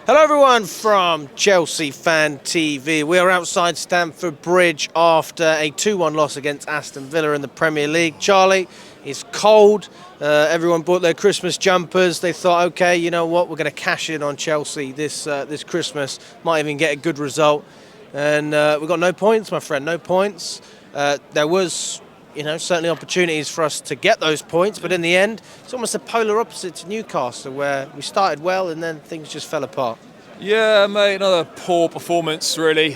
Hello everyone from Chelsea Fan TV. We are outside Stamford Bridge after a 2-1 loss against Aston Villa in the Premier League. Charlie, it's cold. Everyone bought their Christmas jumpers. They thought, okay, you know what, we're going to cash in on Chelsea this Christmas. Might even get a good result. And we got no points, my friend, no points. There was, certainly opportunities for us to get those points, but in the end, it's almost the polar opposite to Newcastle, where we started well and then things just fell apart. Yeah, mate, another poor performance, really.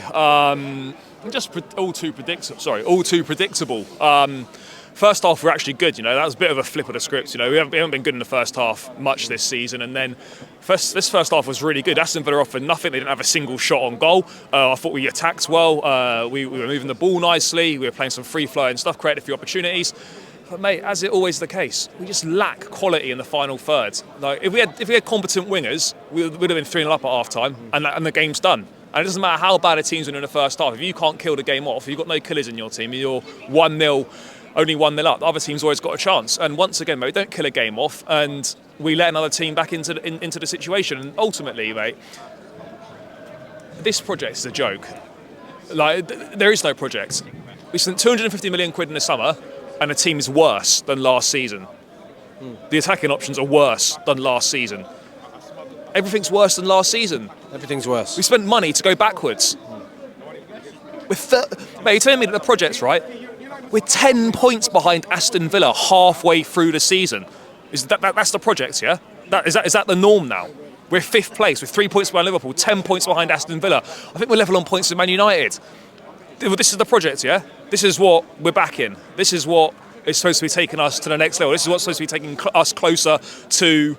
Just all too predictable. First half, we're actually good. That was a bit of a flip of the script. We haven't been good in the first half much this season, and then this first half was really good. Aston Villa offered nothing. They didn't have a single shot on goal. I thought we attacked well. We were moving the ball nicely. We were playing some free flowing stuff, created a few opportunities. But mate, as it always the case, we just lack quality in the final third. Like if we had competent wingers, we would have been 3-0 up at half time, and the game's done. And it doesn't matter how bad a team's in the first half. If you can't kill the game off, if you've got no killers in your team, you're 1-0. Only 1-0 up. The other team's always got a chance. And once again, mate, we don't kill a game off, and we let another team back into the situation. And ultimately, mate, this project is a joke. Like, there is no project. We spent 250 million quid in the summer, and the team is worse than last season. The attacking options are worse than last season. Everything's worse than last season. Everything's worse. We spent money to go backwards. Mate, you're telling me that the project's right? We're 10 points behind Aston Villa halfway through the season. That's the project, yeah? Is that the norm now? We're 5th place with 3 points behind Liverpool, 10 points behind Aston Villa. I think we're level on points with Man United. This is the project, yeah? This is what we're back in. This is what is supposed to be taking us to the next level. This is what's supposed to be taking us closer to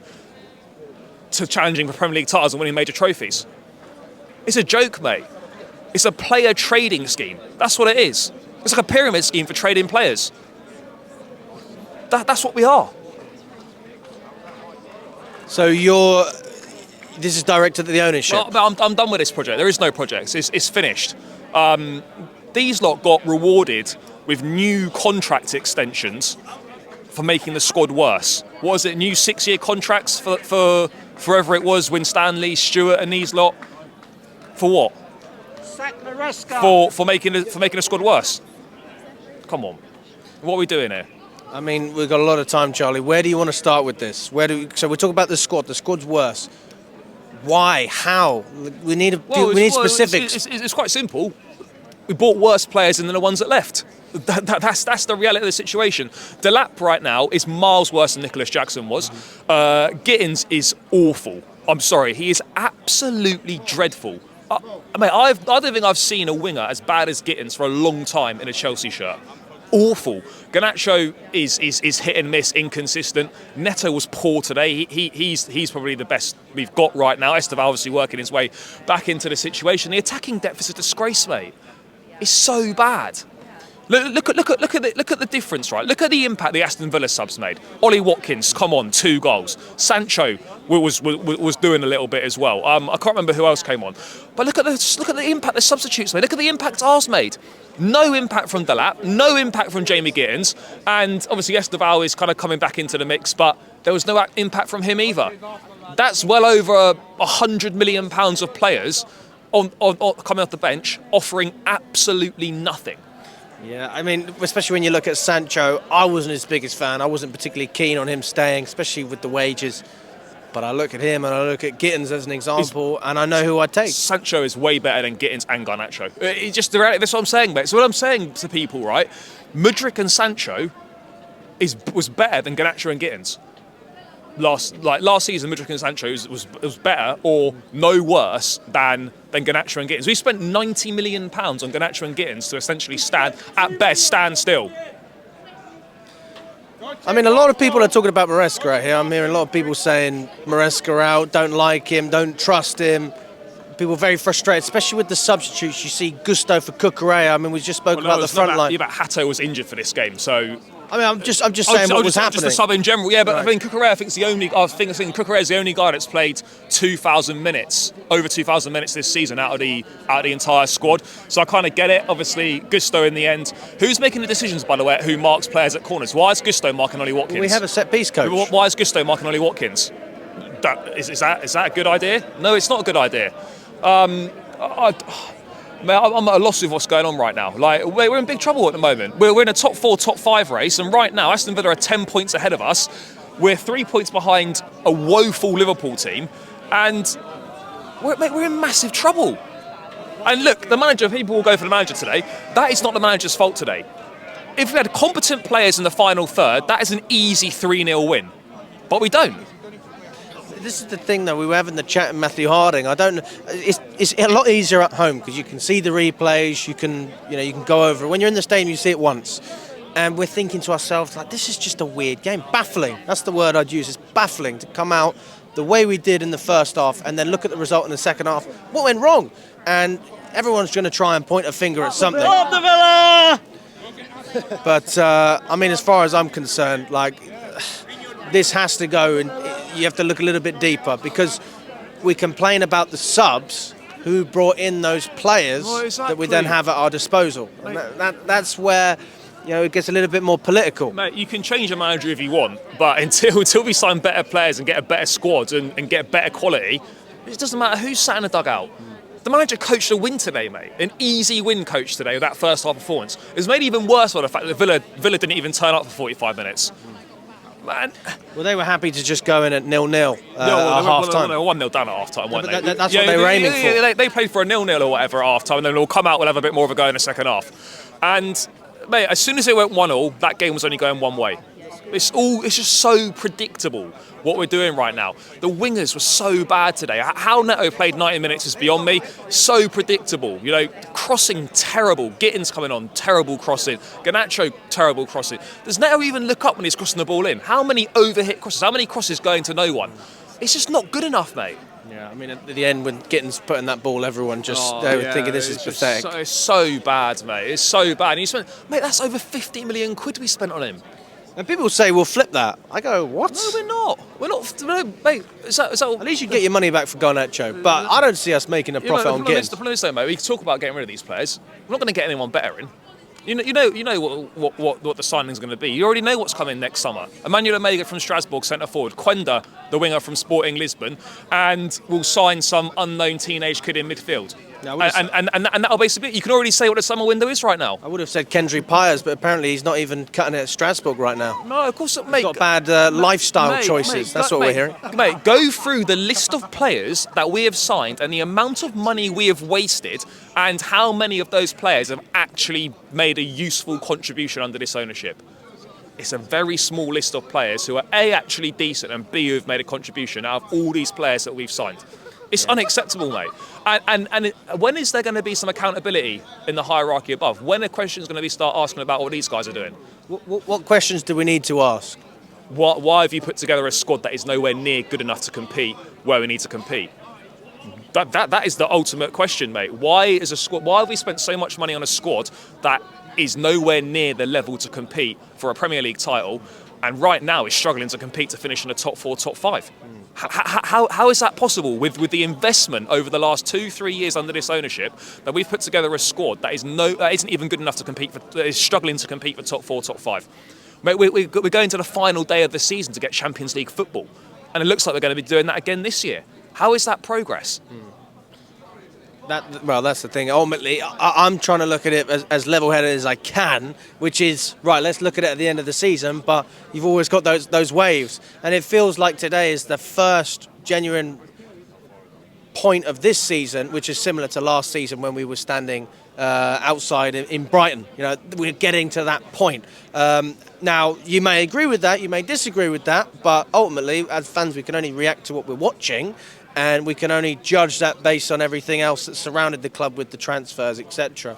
challenging for Premier League titles and winning major trophies. It's a joke, mate. It's a player trading scheme. That's what it is. It's like a pyramid scheme for trading players. That's what we are. So this is directed at the ownership? Well, I'm done with this project. There is no project. It's finished. These lot got rewarded with new contract extensions for making the squad worse. What was it? New 6-year contracts for forever it was, Winstanley, Stewart and these lot. For what? Sack Maresca. For making the squad worse. Come on. What are we doing here? I mean, we've got a lot of time, Charlie. Where do you want to start with this? So we're talking about the squad. The squad's worse. Why? How? We need specifics. It's quite simple. We bought worse players than the ones that left. That's the reality of the situation. Delap right now is miles worse than Nicholas Jackson was. Gittins is awful. I'm sorry. He is absolutely dreadful. I don't think I've seen a winger as bad as Gittins for a long time in a Chelsea shirt. Awful. Garnacho is hit and miss, inconsistent. Neto was poor today. He's probably the best we've got right now. Estevao obviously working his way back into the situation. The attacking depth is a disgrace, mate. It's so bad. Look at the difference, right? Look at the impact the Aston Villa subs made. Ollie Watkins, come on, 2 goals. Sancho was doing a little bit as well. I can't remember who else came on. But look at the impact the substitutes made. Look at the impact ours made. No impact from Delap, no impact from Jamie Gittins, and obviously Estevao is kind of coming back into the mix, but there was no impact from him either. That's well over £100 million of players on coming off the bench, offering absolutely nothing. Yeah, I mean, especially when you look at Sancho, I wasn't his biggest fan. I wasn't particularly keen on him staying, especially with the wages. But I look at him and I look at Gittins as an example, and I know who I'd take. Sancho is way better than Gittins and Garnacho. It's just the reality. That's what I'm saying, mate. So what I'm saying to people, right? Mudryk and Sancho was better than Garnacho and Gittins. Last season, Mudryk and Sancho was better or no worse than Garnacho and Gittins. We spent £90 million on Garnacho and Gittins to essentially stand still. I mean, a lot of people are talking about Maresca out here. I'm hearing a lot of people saying Maresca out, don't like him, don't trust him. People are very frustrated, especially with the substitutes. You see Gusto for Cucurella. I mean, we just spoke about the front line. Yeah, but Hato was injured for this game, so. I mean, I'm just saying what was happening. Just the sub in general, yeah. But right. I think Cucurella, I think Cucurella is the only guy that's played 2,000 minutes, over 2,000 minutes this season out of the entire squad. So I kind of get it. Obviously, Gusto in the end. Who's making the decisions, by the way, who marks players at corners? Why is Gusto marking Ollie Watkins? We have a set piece coach. Why is Gusto marking Ollie Watkins? Is that a good idea? No, it's not a good idea. Man, I'm at a loss with what's going on right now. Like, we're in big trouble at the moment. We're in a top 4, top 5 race, and right now Aston Villa are 10 points ahead of us. We're 3 points behind a woeful Liverpool team, and we're in massive trouble. And look, the manager, people will go for the manager today. That is not the manager's fault today. If we had competent players in the final third, that is an easy 3-0 win. But we don't. This is the thing, though. We were having the chat with Matthew Harding. I don't. It's a lot easier at home because you can see the replays. You can go over it. When you're in the stadium, you see it once, and we're thinking to ourselves like, this is just a weird game. Baffling. That's the word I'd use. It's baffling to come out the way we did in the first half and then look at the result in the second half. What went wrong? And everyone's going to try and point a finger at something. Up the Villa! But I mean, as far as I'm concerned, like, this has to go, and you have to look a little bit deeper because we complain about the subs who brought in those players that we then have at our disposal. And that's where, it gets a little bit more political. Mate, you can change a manager if you want, but until we sign better players and get a better squad and get better quality, it doesn't matter who's sat in the dugout. The manager coached a win today, mate. An easy win coach today with that first half performance. It was made even worse by the fact that Villa didn't even turn up for 45 minutes. Man. Well, they were happy to just go in at 0-0 at half-time. They were 1-0 down at half-time, weren't they? That's what they were aiming for. They played for a 0-0 or whatever at half-time, and then they'll come out, we'll have a bit more of a go in the second half. And, mate, as soon as it went 1-0, that game was only going one way. It's just so predictable what we're doing right now. The wingers were so bad today. How Neto played 90 minutes is beyond me. So predictable. Crossing, terrible. Gittins coming on, terrible crossing. Garnacho, terrible crossing. Does Neto even look up when he's crossing the ball in? How many overhit crosses? How many crosses going to no one? It's just not good enough, mate. Yeah, I mean, at the end, when Gittins putting that ball, everyone they were thinking this is pathetic. It's so bad, mate. It's so bad. And you spent, mate, that's over 50 million quid we spent on him. And people say we'll flip that. I go, what? No, we're not. We're not. No, mate. At least you get your money back for Garnacho. But I don't see us making a profit on Gittins. The problem is, though, mate, we can talk about getting rid of these players. We're not going to get anyone better in. You know what the signing's going to be. You already know what's coming next summer. Emmanuel Omega from Strasbourg, centre forward. Quenda, the winger from Sporting Lisbon, and we'll sign some unknown teenage kid in midfield. And that'll basically be it. You can already say what the summer window is right now. I would have said Kendry Pyers, but apparently he's not even cutting it at Strasbourg right now. No, of course not, mate. He's got bad lifestyle choices. That's what we're hearing. Mate, go through the list of players that we have signed and the amount of money we have wasted and how many of those players have actually made a useful contribution under this ownership. It's a very small list of players who are A, actually decent, and B, who have made a contribution out of all these players that we've signed. It's unacceptable, mate. And when is there going to be some accountability in the hierarchy above? When are questions going to be start asking about what these guys are doing? What questions do we need to ask? Why have you put together a squad that is nowhere near good enough to compete where we need to compete? That is the ultimate question, mate. Why have we spent so much money on a squad that is nowhere near the level to compete for a Premier League title, and right now is struggling to compete to finish in the top 4, top 5? How is that possible with the investment over the last 2-3 years under this ownership that we've put together a squad that isn't even good enough to compete that is struggling to compete for top 4, top 5? Mate, we're going to the final day of the season to get Champions League football, and it looks like we're going to be doing that again this year. How is that progress? That's the thing. Ultimately, I'm trying to look at it as level-headed as I can, which is, right, let's look at it at the end of the season, but you've always got those waves. And it feels like today is the first genuine point of this season, which is similar to last season when we were standing outside in Brighton. We're getting to that point. Now, you may agree with that, you may disagree with that, but ultimately, as fans, we can only react to what we're watching, and we can only judge that based on everything else that surrounded the club with the transfers, etc.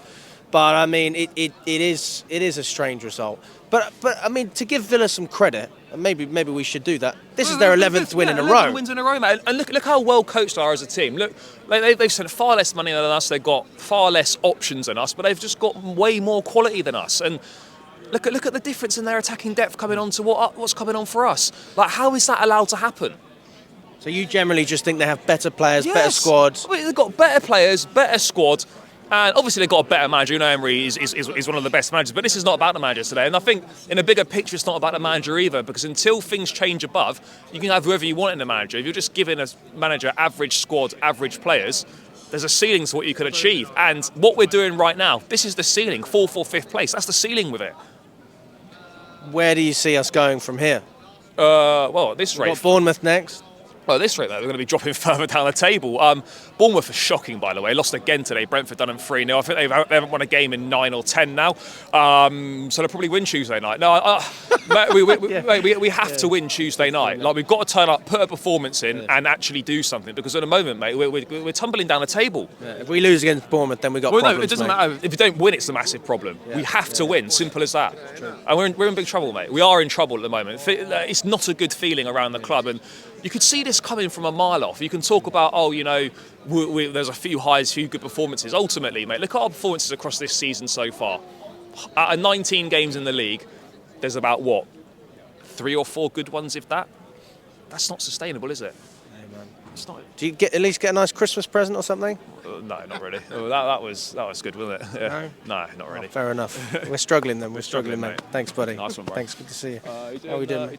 But I mean, it is a strange result. But I mean, to give Villa some credit, and maybe we should do that. This is their 11th win in a row. 11 wins in a row, mate. And look how well coached they are as a team. Look, they've spent far less money than us. They've got far less options than us, but they've just got way more quality than us. And look at the difference in their attacking depth coming on to what's coming on for us. Like, how is that allowed to happen? So you generally just think they have better players, better squads? I mean, they've got better players, better squad, And obviously they've got a better manager. Emery is one of the best managers, but this is not about the manager today. And I think in a bigger picture, it's not about the manager either, because until things change above, you can have whoever you want in the manager. If you're just giving a manager average squad, average players, there's a ceiling to what you can achieve. And what we're doing right now, this is the ceiling, 4th or 5th place. That's the ceiling with it. Where do you see us going from here? Well, at this rate... We've got Bournemouth next. Well, at this rate, though, we're going to be dropping further down the table. Bournemouth are shocking, by the way. Lost again today. Brentford done them 3-0. I think they haven't won a game in 9 or 10 now. So they'll probably win Tuesday night. No, mate, we have to win Tuesday night. Like, we've got to turn up, put a performance in, and actually do something. Because at the moment, mate, we're tumbling down the table. Yeah, if we lose against Bournemouth, then we've got problems, no, it doesn't matter. If you don't win, it's a massive problem. We have to win. Simple as that. And we're in big trouble, mate. We are in trouble at the moment. It's not a good feeling around the club. And you could see this coming from a mile off. You can talk about, there's a few highs, few good performances. Ultimately, mate, look at our performances across this season so far. Out of 19 games in the league, there's about, 3 or 4 good ones, if that? That's not sustainable, is it? Hey, man. It's not. Do you at least get a nice Christmas present or something? No, not really. That was good, wasn't it? Yeah. No, not really. Oh, fair enough. We're struggling then. We're struggling, mate. mate. Thanks, buddy. Nice one, bro. Thanks. Good to see you. How are we doing, mate?